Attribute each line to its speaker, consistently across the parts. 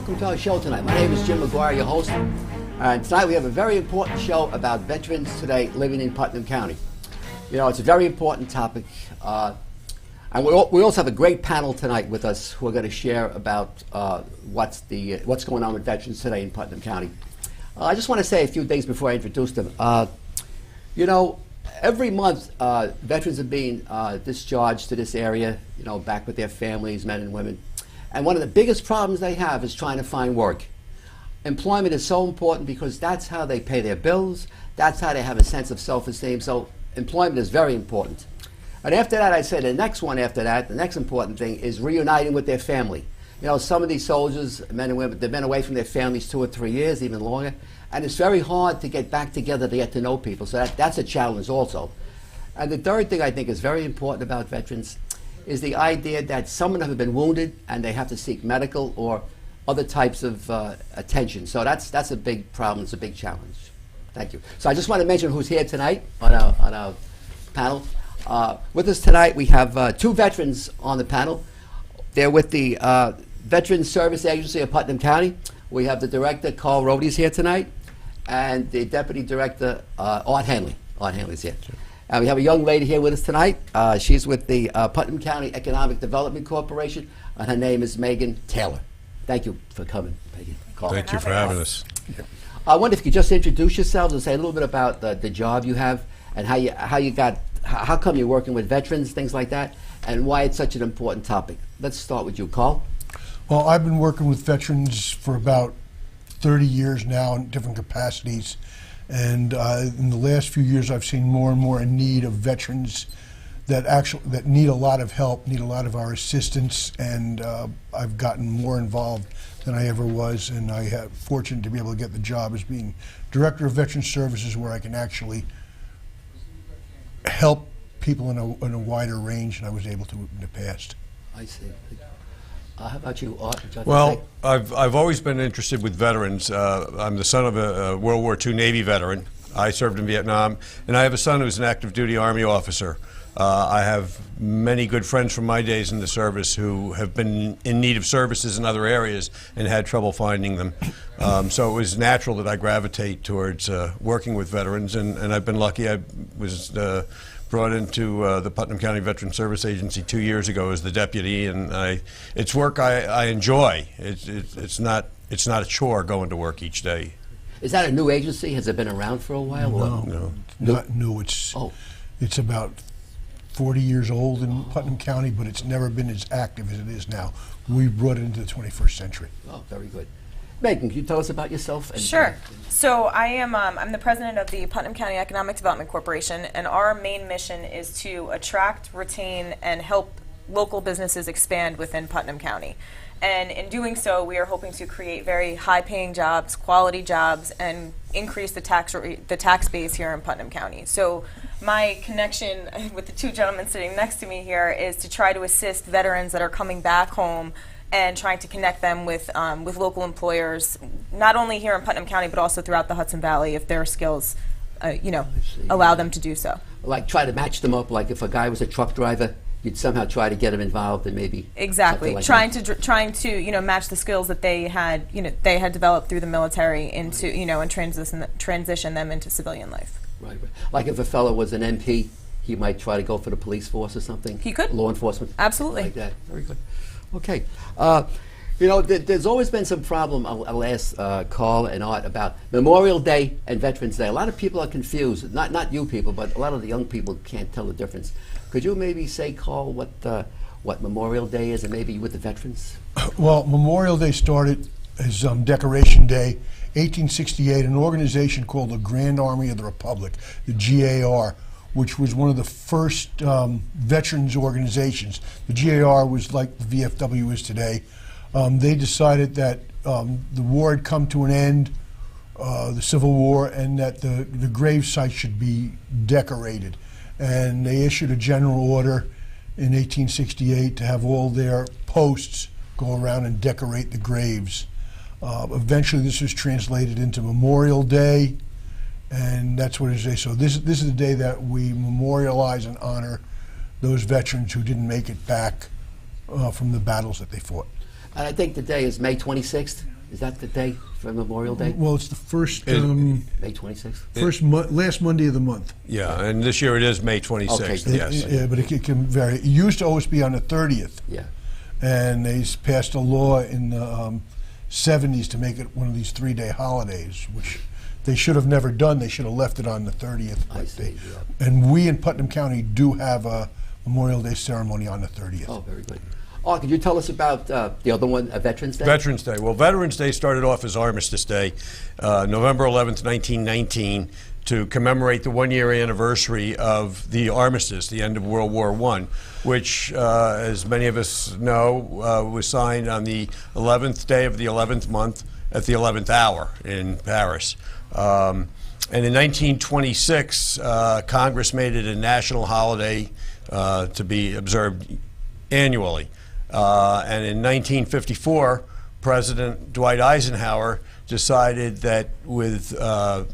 Speaker 1: welcome to our show tonight. My name is Jim McGuire, your host. And tonight we have a very important show about veterans today living in Putnam County. You know, it's a very important topic. And we also have a great panel tonight with us who are going to share about what's going on with veterans today in Putnam County. I just want to say a few things before I introduce them. You know, every month veterans are being discharged to this area, you know, back with their families, men and women. And one of the biggest problems they have is trying to find work. Employment is so important because that's how they pay their bills, that's how they have a sense of self-esteem, so employment is very important. And after that, I say the next one after that, the next important thing is reuniting with their family. You know, some of these soldiers, men and women, they've been away from their families 2 or 3 years, even longer, and it's very hard to get back together to get to know people, so that's a challenge also. And the third thing I think is very important about veterans is the idea that some of them have been wounded and they have to seek medical or other types of attention. So that's a big problem, it's a big challenge. Thank you. So I just want to mention who's here tonight on our panel. With us tonight we have 2 veterans on the panel. They're with the Veterans Service Agency of Putnam County. We have the director, Carl Rohde's here tonight, and the deputy director, Art Hanley. Art Hanley's here. We have a young lady here with us tonight. She's with the Putnam County Economic Development Corporation, and her name is Megan Taylor. Thank you for coming, Megan. Carl.
Speaker 2: Thank you for having us.
Speaker 1: I wonder if you could just introduce yourselves and say a little bit about the job you have and how come you're working with veterans, things like that, and why it's such an important topic. Let's start with you, Carl.
Speaker 3: Well, I've been working with veterans for about 30 years now in different capacities. And in the last few years, I've seen more and more in need of veterans that need a lot of help, need a lot of our assistance, and I've gotten more involved than I ever was, and I have fortunate to be able to get the job as being Director of Veteran Services, where I can actually help people in a wider range than I was able to in the past.
Speaker 1: I see. How about you, Art?
Speaker 2: Well, I've always been interested with veterans. I'm the son of a World War II Navy veteran. I served in Vietnam, and I have a son who's an active duty Army officer. I have many good friends from my days in the service who have been in need of services in other areas and had trouble finding them. So it was natural that I gravitate towards working with veterans, and I've been lucky. I was brought into the Putnam County Veteran Service Agency 2 years ago as the deputy, and it's work I enjoy. It's not a chore going to work each day.
Speaker 1: Is that a new agency? Has it been around for a while?
Speaker 3: No, not new. It's about 40 years old in Putnam County, but it's never been as active as it is now. We brought it into the 21st century.
Speaker 1: Oh, very good. Megan, can you tell us about yourself?
Speaker 4: Sure. So I'm the president of the Putnam County Economic Development Corporation, and our main mission is to attract, retain, and help local businesses expand within Putnam County. And in doing so, we are hoping to create very high-paying jobs, quality jobs, and increase the tax base here in Putnam County. So my connection with the 2 gentlemen sitting next to me here is to try to assist veterans that are coming back home and trying to connect them with local employers, not only here in Putnam County, but also throughout the Hudson Valley, if their skills, allow them to do so.
Speaker 1: Like try to match them up. Like if a guy was a truck driver, you'd somehow try to get him involved and maybe
Speaker 4: exactly
Speaker 1: like
Speaker 4: trying to match the skills that they had developed through the military into and transition them into civilian life.
Speaker 1: Right. Like if a fellow was an MP, he might try to go for the police force or something.
Speaker 4: He could.
Speaker 1: Law enforcement.
Speaker 4: Absolutely.
Speaker 1: Like that. Very good. Okay. There's always been some problem, I'll ask Carl and Art, about Memorial Day and Veterans Day. A lot of people are confused. Not you people, but a lot of the young people can't tell the difference. Could you maybe say, Carl, what Memorial Day is, and maybe with the veterans?
Speaker 3: Well, Memorial Day started as Decoration Day, 1868. An organization called the Grand Army of the Republic, the GAR, which was one of the first veterans organizations. The GAR was like the VFW is today. They decided that the war had come to an end, the Civil War, and that the grave site should be decorated. And they issued a general order in 1868 to have all their posts go around and decorate the graves. Eventually this was translated into Memorial Day, and that's what it is. So this is the day that we memorialize and honor those veterans who didn't make it back from the battles that they fought.
Speaker 1: And I think the day is May 26th. Is that the day for Memorial Day?
Speaker 3: Well, it's the first
Speaker 1: May 26th?
Speaker 3: last Monday of the month.
Speaker 2: Yeah, and this year it is May 26th,
Speaker 1: Okay.
Speaker 2: yes.
Speaker 3: Yeah, but it can vary. It used to always be on the 30th.
Speaker 1: Yeah.
Speaker 3: And they passed a law in the 70s to make it one of these 3-day holidays, which they should have never done. They should have left it on the 30th.
Speaker 1: I see, yeah.
Speaker 3: And we in Putnam County do have a Memorial Day ceremony on the 30th.
Speaker 1: Oh, very good. Oh, could you tell us about the other one, Veterans Day?
Speaker 2: Veterans Day. Well, Veterans Day started off as Armistice Day, November 11th, 1919, to commemorate the one-year anniversary of the armistice, the end of World War I, which, as many of us know, was signed on the 11th day of the 11th month at the 11th hour in Paris. And in 1926, Congress made it a national holiday to be observed annually. And in 1954, President Dwight Eisenhower decided that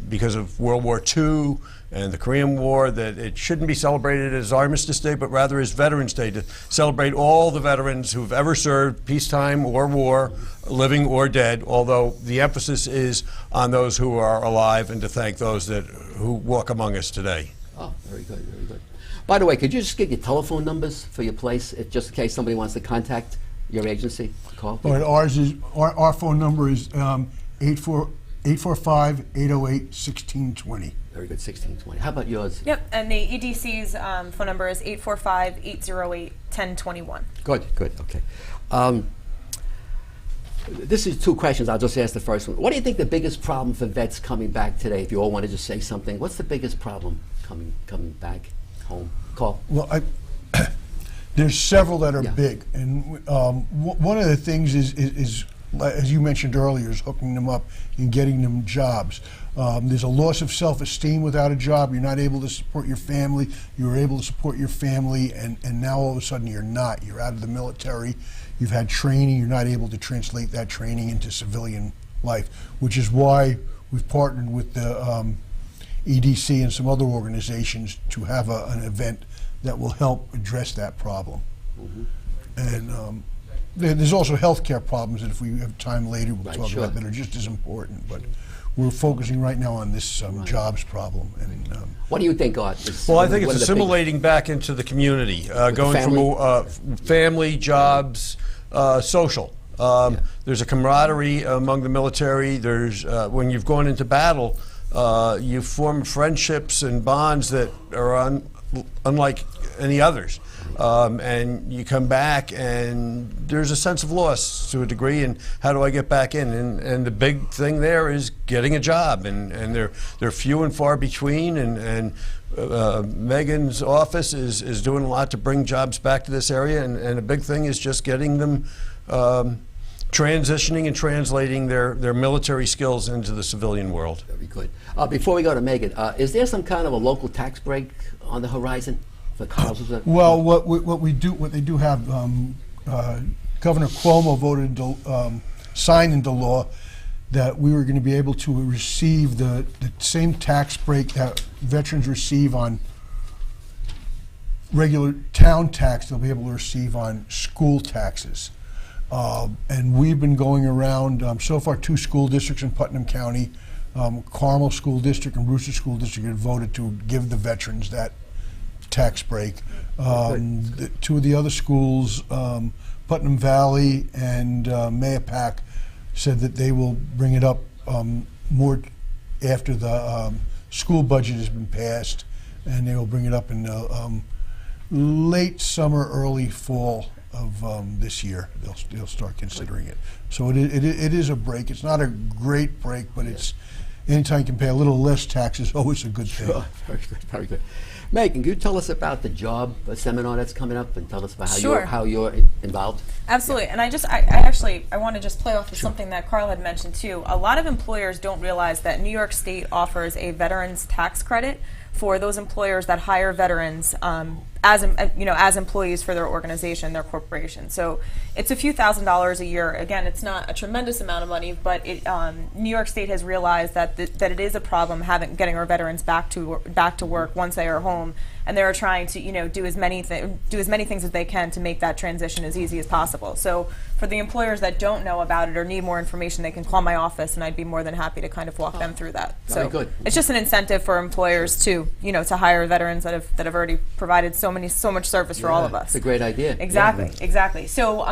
Speaker 2: because of World War II and the Korean War, that it shouldn't be celebrated as Armistice Day, but rather as Veterans Day, to celebrate all the veterans who've ever served, peacetime or war, living or dead, although the emphasis is on those who are alive, and to thank those who walk among us today.
Speaker 1: Oh, very good, very good. By the way, could you just give your telephone numbers for your place, just in case somebody wants to contact your agency? Call.
Speaker 3: All right, our phone number is 845-808-1620.
Speaker 1: Very good, 1620. How about yours?
Speaker 4: Yep, and the EDC's phone number is 845-808-1021.
Speaker 1: Good, good, okay. This is two questions. I'll just ask the first one. What do you think the biggest problem for vets coming back today, if you all want to just say something? What's the biggest problem coming back home? Call.
Speaker 3: Well, there's several that are
Speaker 1: Yeah.
Speaker 3: big, and one of the things is, as you mentioned earlier, is hooking them up and getting them jobs. There's a loss of self-esteem without a job. You're not able to support your family. You were able to support your family, and now all of a sudden you're not. You're out of the military. You've had training. You're not able to translate that training into civilian life, which is why we've partnered with the EDC and some other organizations to have an event that will help address that problem.
Speaker 1: Mm-hmm.
Speaker 3: And there's also healthcare problems that if we have time later we'll
Speaker 1: Right,
Speaker 3: talk
Speaker 1: sure.
Speaker 3: about that are just as important. But we're focusing right now on this jobs problem. And
Speaker 1: What do you think, Art?
Speaker 2: Well, I think
Speaker 1: What
Speaker 2: it's
Speaker 1: are the big-
Speaker 2: assimilating back into the community, going
Speaker 1: family?
Speaker 2: from family, jobs, social. There's a camaraderie among the military. There's when you've gone into battle, you form friendships and bonds that are unlike any others. And you come back, and there's a sense of loss to a degree. And how do I get back in? And the big thing there is getting a job, and they're few and far between. And Megan's office is doing a lot to bring jobs back to this area. And a big thing is just getting them transitioning and translating their military skills into the civilian world.
Speaker 1: Very good. Before we go to Megan, is there some kind of a local tax break on the horizon for causes of?
Speaker 3: well, what they do have, Governor Cuomo signed into law that we were going to be able to receive the same tax break that veterans receive on regular town tax. They'll be able to receive on school taxes. And we've been going around, so far 2 school districts in Putnam County, Carmel School District and Brewster School District, have voted to give the veterans that tax break. 2 of the other schools, Putnam Valley and Mayapack, said that they will bring it up more after the school budget has been passed, and they will bring it up in late summer, early fall of this year. They'll start considering it. So it is a break. It's not a great break, but it's anytime you can pay a little less tax is always a good thing.
Speaker 1: Sure. Very good, very good. Megan, can you tell us about the job seminar that's coming up, and tell us about how you're involved?
Speaker 4: Absolutely, and I want to just play off of something that Carl had mentioned too. A lot of employers don't realize that New York State offers a veterans tax credit for those employers that hire veterans as employees for their organization, their corporation. So it's a few $1,000s a year. Again, it's not a tremendous amount of money, but New York State has realized that it is a problem getting our veterans back to work once they are home, and they're trying to do as many things as they can to make that transition as easy as possible. So for the employers that don't know about it or need more information, they can call my office, and I'd be more than happy to kind of walk them through that.
Speaker 1: Very
Speaker 4: So
Speaker 1: good.
Speaker 4: it's just an incentive for employers to hire veterans that have already provided so much service for all of us.
Speaker 1: It's a great idea.
Speaker 4: Exactly,
Speaker 1: Yeah.
Speaker 4: exactly. So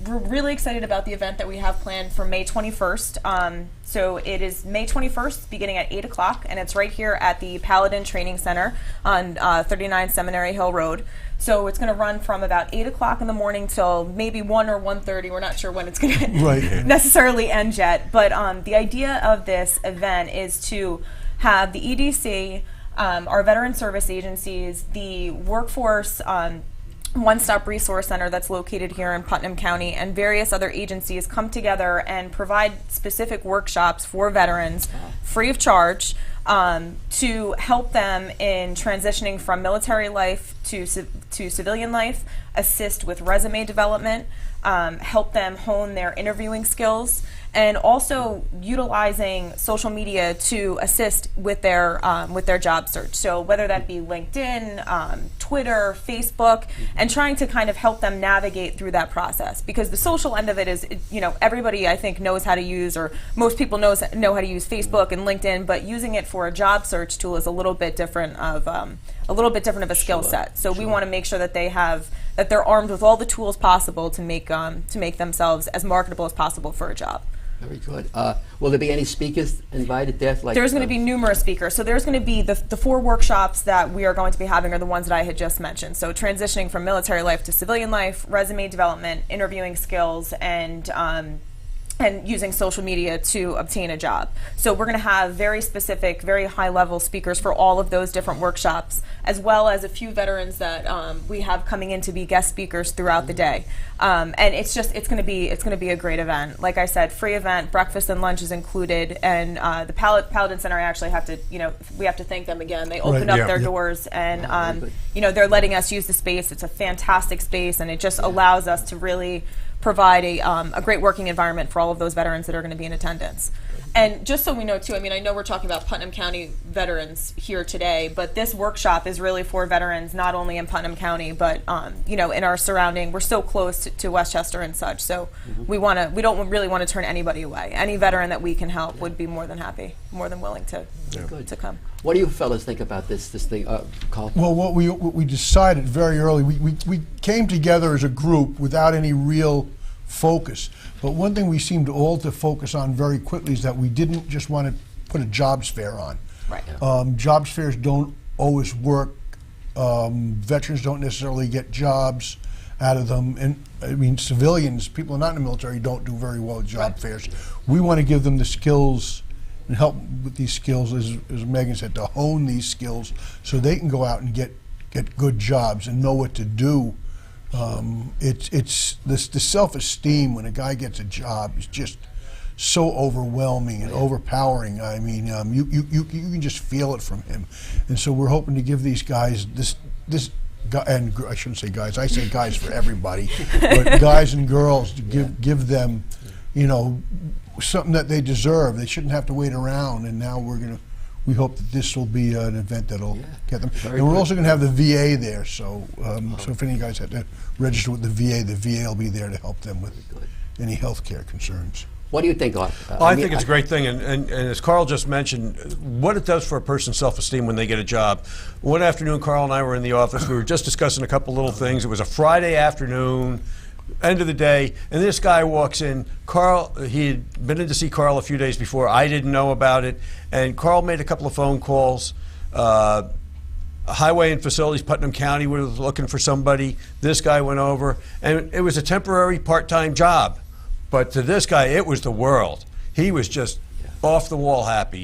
Speaker 4: we're really excited about the event that we have planned for May 21st. So it is May 21st, beginning at 8 o'clock, and it's right here at the Paladin Training Center on 39 Seminary Hill Road. So it's going to run from about 8 o'clock in the morning till maybe 1 or 1:30. We're not sure when it's going to necessarily end yet. But the idea of this event is to have the EDC, our veteran service agencies, the workforce one-stop resource center that's located here in Putnam County, and various other agencies come together and provide specific workshops for veterans free of charge to help them in transitioning from military life to civilian life, assist with resume development, help them hone their interviewing skills, and also utilizing social media to assist with their job search. So whether that be LinkedIn, Twitter, Facebook, and trying to kind of help them navigate through that process. Because the social end of it is, everybody I think knows how to use, or most people know how to use Facebook and LinkedIn, but using it for a job search tool is a little bit different of a skill set. So we want to make sure that they're armed with all the tools possible to make themselves as marketable as possible for a job.
Speaker 1: Very good. Will there be any speakers invited there?
Speaker 4: There's going to be numerous speakers. So there's going to be the 4 workshops that we are going to be having are the ones that I had just mentioned. So transitioning from military life to civilian life, resume development, interviewing skills, and using social media to obtain a job. So we're going to have very specific, very high-level speakers for all of those different workshops, as well as a few veterans that we have coming in to be guest speakers throughout the day. And it's going to be a great event. Like I said, free event, breakfast and lunch is included, and the Paladin Center, I actually have to, we have to thank them again. They opened up their doors, and they're letting us use the space. It's a fantastic space, and it just allows us to really provide a great working environment for all of those veterans that are going to be in attendance. And just so we know too, I know we're talking about Putnam County veterans here today, but this workshop is really for veterans not only in Putnam County, but in our surrounding. We're so close to Westchester and such, so we don't really want to turn anybody away. Any veteran that we can help would be more than happy, more than willing to come.
Speaker 1: What do you fellas think about this thing, Carl?
Speaker 3: Well, what we decided very early, we came together as a group without any real focus. But one thing we seemed all to focus on very quickly is that we didn't just want to put a jobs fair on.
Speaker 4: Right.
Speaker 3: Jobs fairs don't always work. Veterans don't necessarily get jobs out of them. And civilians, people not in the military, don't do very well at job fairs. We want to give them the skills and help with these skills, as Megan said, to hone these skills so they can go out and get good jobs and know what to do. It's the self-esteem when a guy gets a job is just so overwhelming and overpowering. You can just feel it from him, and so we're hoping to give these guys this and I shouldn't say guys. I say guys for everybody, but guys and girls to give them, something that they deserve. They shouldn't have to wait around. And now we hope that this will be an event that'll get them. And we're also going to have the VA there, so if any guys have to register with the VA will be there to help them with any health care concerns.
Speaker 1: What do you think, Art?
Speaker 2: I think it's a great thing, and as Carl just mentioned, what it does for a person's self-esteem when they get a job. One afternoon, Carl and I were in the office. We were just discussing a couple little things. It was a Friday afternoon, end of the day, and this guy walks in. Carl, he had been in to see Carl a few days before. I didn't know about it, and Carl made a couple of phone calls. Highway and Facilities, Putnam County, were looking for somebody. This guy went over, and it was a temporary part-time job. But to this guy, it was the world. He was just off the wall happy.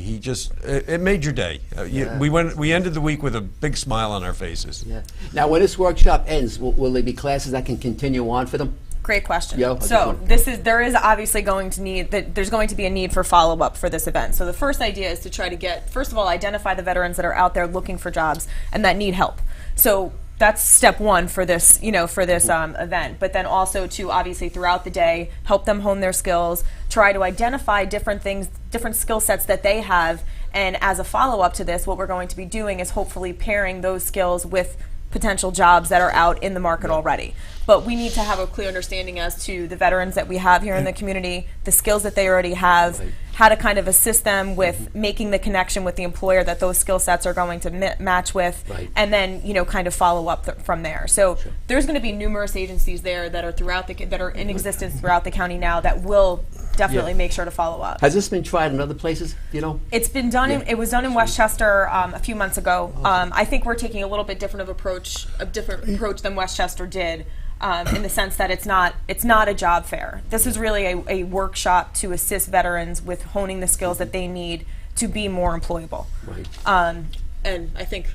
Speaker 2: It made your day. We ended the week with a big smile on our faces. Yeah.
Speaker 1: Now, when this workshop ends, will there be classes that can continue on for them?
Speaker 4: Great question. So there is obviously there's going to be a need for follow-up for this event. So the first idea is to try to first of all, identify the veterans that are out there looking for jobs and that need help. So that's step one for this, event. But then also to obviously throughout the day help them hone their skills, try to identify different things, different skill sets that they have, and as a follow-up to this, what we're going to be doing is hopefully pairing those skills with potential jobs that are out in the market already. But we need to have a clear understanding as to the veterans that we have here in the community, the skills that they already have, how to kind of assist them with making the connection with the employer that those skill sets are going to match with, and then kind of follow up from there. So there's going to be numerous agencies there that are that are in existence throughout the county now that will definitely make sure to follow up.
Speaker 1: Has this been tried in other places?
Speaker 4: It's been done. It was done in Westchester a few months ago. I think we're taking a little bit different approach than Westchester did. In the sense that it's not a job fair. This is really a workshop to assist veterans with honing the skills that they need to be more employable.
Speaker 1: Right.
Speaker 4: And I think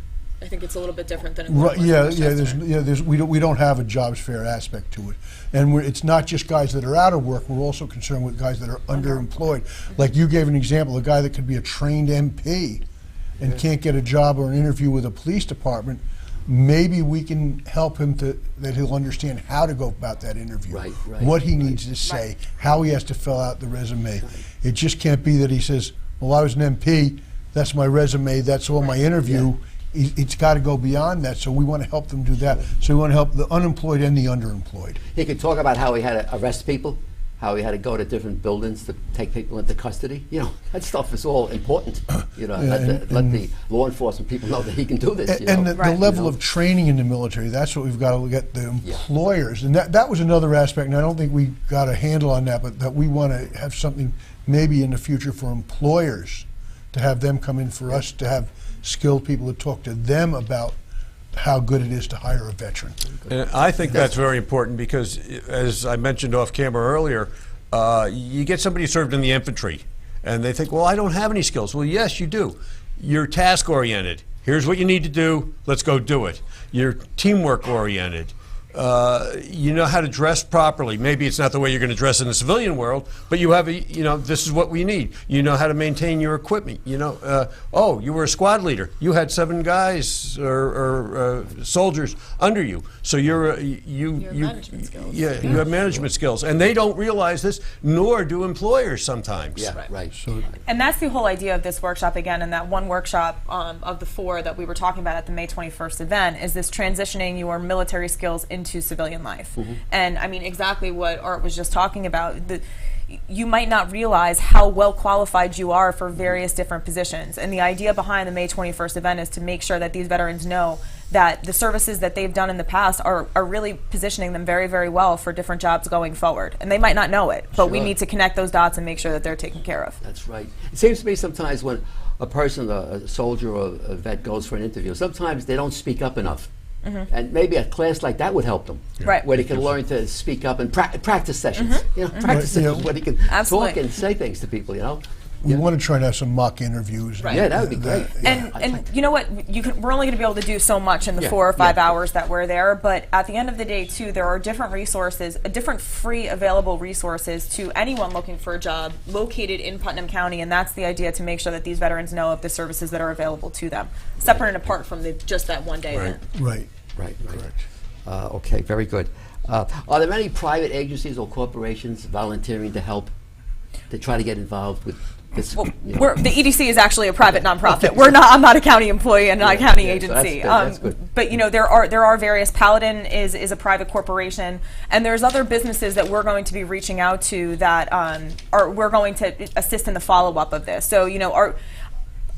Speaker 4: it's a little bit different than
Speaker 3: we don't have a jobs fair aspect to it, and it's not just guys that are out of work. We're also concerned with guys that are underemployed. Like you gave an example, a guy that could be a trained MP and can't get a job or an interview with a police department. Maybe we can help him that he'll understand how to go about that interview, what he needs to say, how he has to fill out the resume. It just can't be that he says, well, I was an MP, that's my resume, that's all my interview. It's got to go beyond that, so we want to help them do that. So we want to help the unemployed and the underemployed.
Speaker 1: He could talk about how he had to arrest people, how he had to go to different buildings to take people into custody. That stuff is all important. Let the law enforcement people know that he can do this.
Speaker 3: And the level of training in the military, that's what we've got to get the employers. And that was another aspect, and I don't think we got a handle on that, but that we want to have something maybe in the future for employers to have them come in for us, to have skilled people to talk to them about how good it is to hire a veteran.
Speaker 2: And I think that's very important because, as I mentioned off camera earlier, you get somebody who served in the infantry and they think, well, I don't have any skills. Well, yes, you do. You're task oriented. Here's what you need to do. Let's go do it. You're teamwork oriented. You know how to dress properly. Maybe it's not the way you're going to dress in the civilian world, but you have this is what we need. You know how to maintain your equipment. You were a squad leader. You had 7 guys or soldiers under you. So you
Speaker 4: management skills.
Speaker 2: You have management skills, and they don't realize this, nor do employers sometimes.
Speaker 1: Yeah, right.
Speaker 4: And that's the whole idea of this workshop again, and that one workshop of the 4 that we were talking about at the May 21st event is this transitioning your military skills into civilian life. And I mean exactly what Art was just talking about. You might not realize how well qualified you are for various different positions. And the idea behind the May 21st event is to make sure that these veterans know that the services that they've done in the past are really positioning them very, very well for different jobs going forward. And they might not know it, but we need to connect those dots and make sure that they're taken care of.
Speaker 1: That's right. It seems to me sometimes when a person, a soldier or a vet goes for an interview, sometimes they don't speak up enough. And maybe a class like that would help them, where they can learn to speak up and practice sessions. Practice sessions where they can talk and say things to people.
Speaker 3: We want to try to have some mock interviews.
Speaker 1: Yeah, that would be great.
Speaker 4: And you know what? We're only going to be able to do so much in the 4 or 5 hours that we're there. But at the end of the day, too, there are different resources, different free available resources to anyone looking for a job located in Putnam County. And that's the idea, to make sure that these veterans know of the services that are available to them, separate and apart from just that one-day event.
Speaker 3: Right.
Speaker 1: Correct. Okay, very good. Are there any private agencies or corporations volunteering to help, to try to get involved with this?
Speaker 4: Well, the EDC is actually a private nonprofit. I'm not a county employee and not a county agency.
Speaker 1: So that's good.
Speaker 4: But there are various. Paladin is a private corporation, and there's other businesses that we're going to be reaching out to that we're going to assist in the follow-up of this. So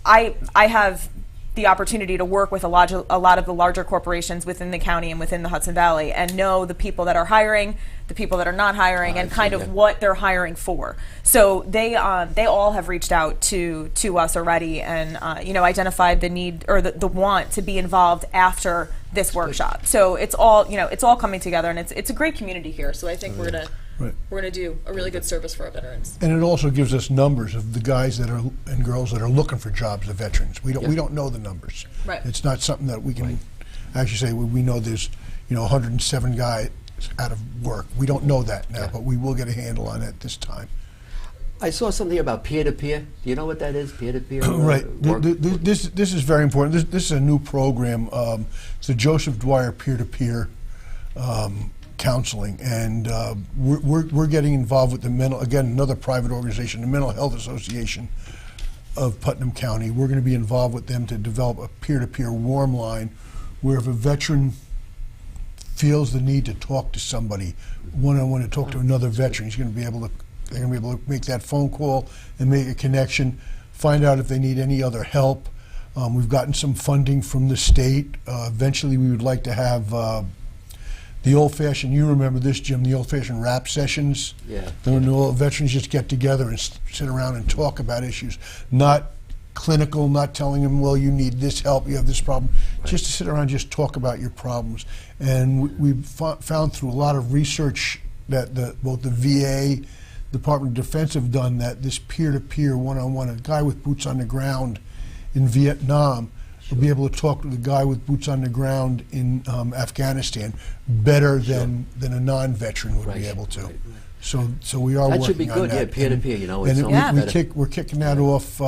Speaker 4: I have the opportunity to work with a lot of the larger corporations within the county and within the Hudson Valley, and know the people that are hiring, the people that are not hiring, and kind of what they're hiring for. So they all have reached out to us already, and identified the need or the want to be involved after this workshop. So it's all coming together, and it's a great community here. So I think we're gonna do a really good service for our veterans.
Speaker 3: And it also gives us numbers of the guys and girls that are looking for jobs, the veterans. We don't know the numbers.
Speaker 4: Right.
Speaker 3: It's not something that we can actually say. We know there's 107 guys out of work. We don't know that now, but we will get a handle on it this time.
Speaker 1: I saw something about peer-to-peer. Do you know what that is, peer-to-peer?
Speaker 3: Right.
Speaker 1: Work?
Speaker 3: This is very important. This is a new program. It's the Joseph Dwyer peer-to-peer counseling, and we're getting involved with the another private organization, the Mental Health Association of Putnam County. We're going to be involved with them to develop a peer-to-peer warm line, where if a veteran feels the need to talk to somebody one-on-one, to talk to another veteran, they're going to be able to make that phone call and make a connection, find out if they need any other help. We've gotten some funding from the state. Eventually we would like to have the old-fashioned, you remember this, Jim, the old-fashioned rap sessions.
Speaker 1: Yeah.
Speaker 3: When all veterans just get together and sit around and talk about issues. Not clinical, not telling them, well, you need this help, you have this problem. Right. Just to sit around and just talk about your problems. And we've found through a lot of research that both the VA, Department of Defense have done, that this peer-to-peer, one-on-one, a guy with boots on the ground in Vietnam will be able to talk to the guy with boots on the ground in Afghanistan better than a non-veteran would be able to. Right. So we are working on that.
Speaker 1: That should be good, yeah, peer-to-peer, you know.
Speaker 3: And we're kicking that off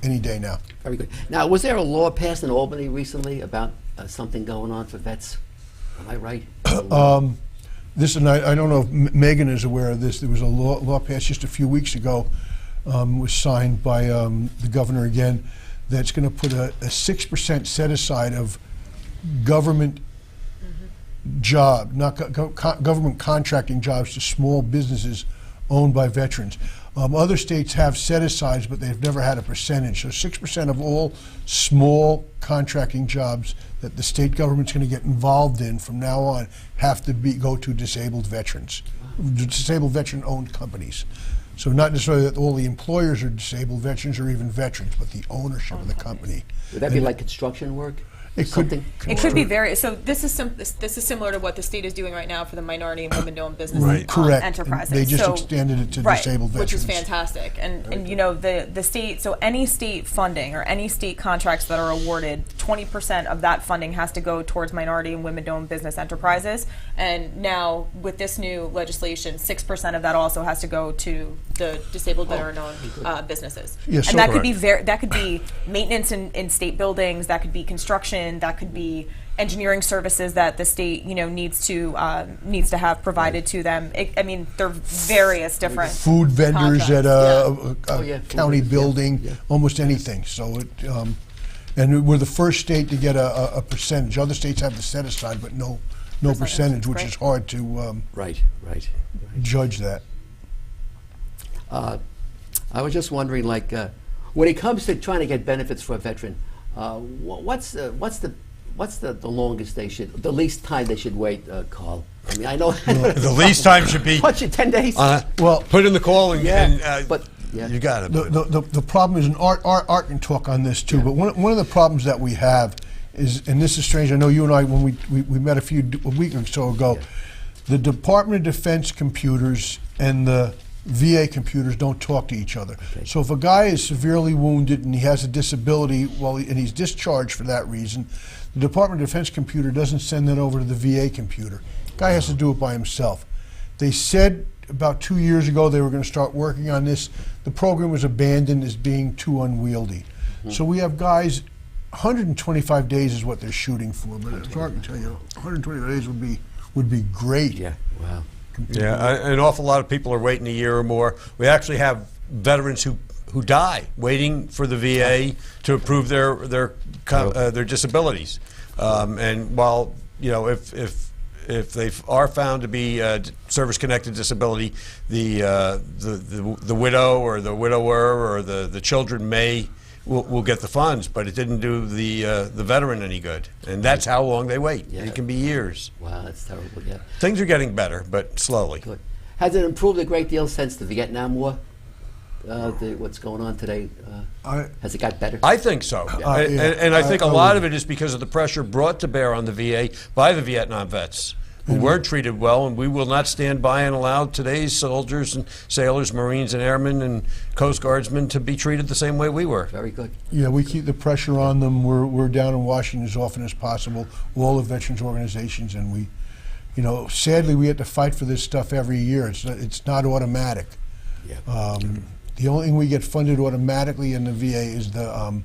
Speaker 3: any day now.
Speaker 1: Very good. Now, was there a law passed in Albany recently about something going on for vets? Am I right?
Speaker 3: And I don't know if Megan is aware of this. There was a law passed just a few weeks ago, was signed by the governor again, that's going to put a 6% set aside of government government contracting jobs to small businesses owned by veterans. Other states have set asides, but they've never had a percentage. So 6% of all small contracting jobs that the state government's going to get involved in from now on have to go to disabled veterans, disabled veteran-owned companies. So not necessarily that all the employers are disabled veterans or even veterans, but the ownership of the company.
Speaker 1: Would that be like construction work?
Speaker 3: It could
Speaker 4: be very. So this is similar to what the state is doing right now for the minority and women-owned business enterprises.
Speaker 3: They just extended it to disabled veterans,
Speaker 4: which is fantastic. And you know the state. So any state funding or any state contracts that are awarded, 20% of that funding has to go towards minority and women-owned business enterprises. And now with this new legislation, 6% of that also has to go to the disabled veteran-owned businesses.
Speaker 3: Yes,
Speaker 4: and that could be that could be maintenance in state buildings. That could be construction. That could be engineering services that the state, needs to have provided to them. I mean, there are various different
Speaker 3: food vendors at a county building, almost anything. So and we're the first state to get a percentage. Other states have the set aside, but no percentage, which is hard to judge that.
Speaker 1: I was just wondering, like, when it comes to trying to get benefits for a veteran, what's the longest the least time they should wait, Carl? I mean, I know
Speaker 2: the least time should be
Speaker 1: 10 days.
Speaker 2: Put in the call and
Speaker 1: but
Speaker 2: you got it.
Speaker 3: The problem is, and Art can talk on this too. But one of the problems that we have is, and this is strange. I know you and I, when we met a week or so ago, the Department of Defense computers and the VA computers don't talk to each other. Okay. So if a guy is severely wounded and he has a disability, and he's discharged for that reason, the Department of Defense computer doesn't send that over to the VA computer. The guy has to do it by himself. They said about 2 years ago they were going to start working on this. The program was abandoned as being too unwieldy. So we have guys, 125 days is what they're shooting for, but it's hard to tell you, 125 days would be great.
Speaker 1: Yeah, wow.
Speaker 2: Yeah, an awful lot of people are waiting a year or more. We actually have veterans who die waiting for the VA to approve their disabilities. And while if they are found to be service-connected disability, the widow or the widower or the children will get the funds, but it didn't do the veteran any good, and that's how long they wait. Yeah. It can be years.
Speaker 1: Wow, that's terrible. Yeah,
Speaker 2: things are getting better, but slowly.
Speaker 1: Good. Has it improved a great deal since the Vietnam War? What's going on today? Has it got better?
Speaker 2: I think so, and I think a lot of it is because of the pressure brought to bear on the VA by the Vietnam vets, who weren't treated well, and we will not stand by and allow today's soldiers and sailors, Marines and airmen and Coast Guardsmen to be treated the same way we were.
Speaker 1: Very good.
Speaker 3: Yeah, we keep the pressure on them. We're down in Washington as often as possible, all the veterans organizations, and we, sadly we have to fight for this stuff every year. It's not automatic.
Speaker 1: Yeah.
Speaker 3: The only thing we get funded automatically in the VA is the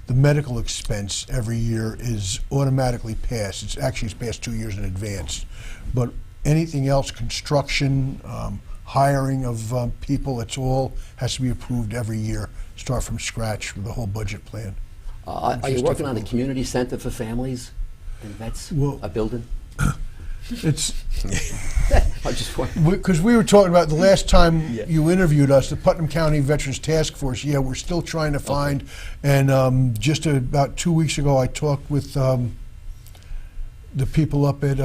Speaker 3: medical expense every year is automatically passed. It's passed 2 years in advance. But anything else, construction, hiring of people, it's all has to be approved every year. Start from scratch with the whole budget plan.
Speaker 1: Are you working on a community center for families and vets?
Speaker 3: Well,
Speaker 1: a building?
Speaker 3: It's
Speaker 1: I just wondering.
Speaker 3: because we were talking about the last time
Speaker 1: Yeah.
Speaker 3: you interviewed us, the Putnam County Veterans Task Force. Yeah, we're still trying to find. And just about 2 weeks ago, I talked with the people up at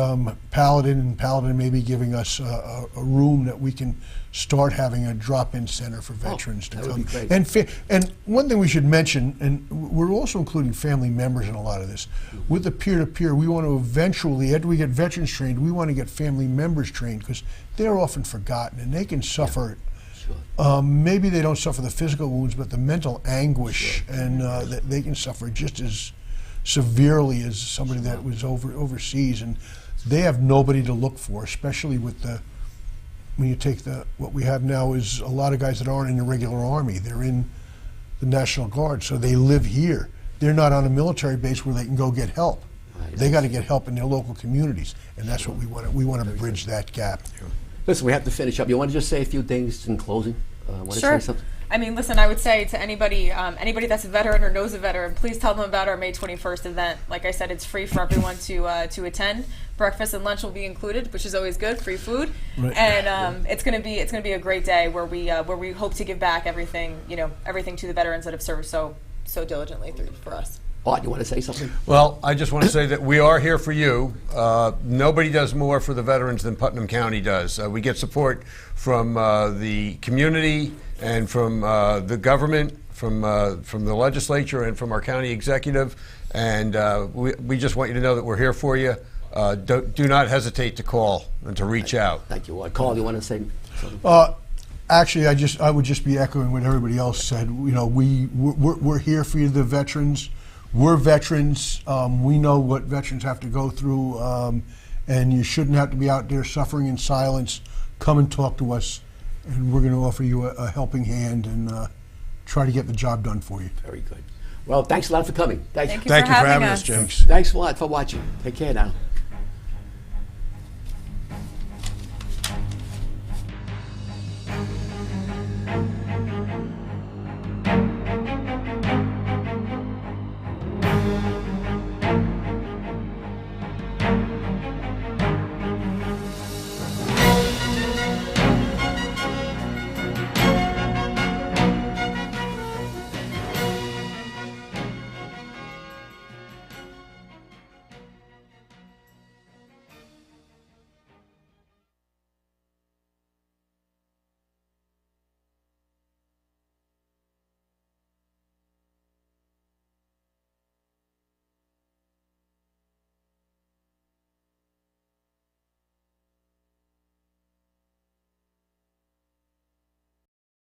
Speaker 3: Paladin, and Paladin may be giving us a room that we can start having a drop-in center for veterans to
Speaker 1: that would
Speaker 3: come.
Speaker 1: be great.
Speaker 3: And one thing we should mention, and we're also including family members in a lot of this, with the peer-to-peer, we want to eventually, after we get veterans trained, we want to get family members trained because they're often forgotten and they can suffer.
Speaker 1: Sure.
Speaker 3: Maybe they don't suffer the physical wounds, but the mental anguish, and that they can suffer just as severely as somebody that was overseas, and they have nobody to look for, especially with when you take what we have now is a lot of guys that aren't in the regular Army. They're in the National Guard, so they live here. They're not on a military base where they can go get help.
Speaker 1: Right.
Speaker 3: They got to get help in their local communities, and that's what we want. We want to bridge that gap.
Speaker 1: Listen, we have to finish up. You want to just say a few things in closing? Want to
Speaker 4: Sure.
Speaker 1: say something?
Speaker 4: I mean, listen, I would say to anybody that's a veteran or knows a veteran, please tell them about our May 21st event. Like I said, it's free for everyone to attend. Breakfast and lunch will be included, which is always good. Free food,
Speaker 3: Right.
Speaker 4: and it's gonna be a great day where we hope to give back everything to the veterans that have served so diligently for us.
Speaker 1: Art, you want to say something?
Speaker 2: Well, I just want to say that we are here for you. Nobody does more for the veterans than Putnam County does. We get support from the community and from the government, from the legislature, and from our county executive. And we just want you to know that we're here for you. Do not hesitate to call and to reach out.
Speaker 1: Thank you, Art. Carl, you want to say something?
Speaker 3: Actually, I would just be echoing what everybody else said. You know, we're here for you, the veterans. We're veterans. We know what veterans have to go through, and you shouldn't have to be out there suffering in silence. Come and talk to us, and we're going to offer you a helping hand and try to get the job done for you.
Speaker 1: Very good. Well, thanks a lot for coming. Thank you.
Speaker 4: Thank you for having us,
Speaker 2: Jim.
Speaker 3: Thanks.
Speaker 1: Thanks a lot for watching. Take care now.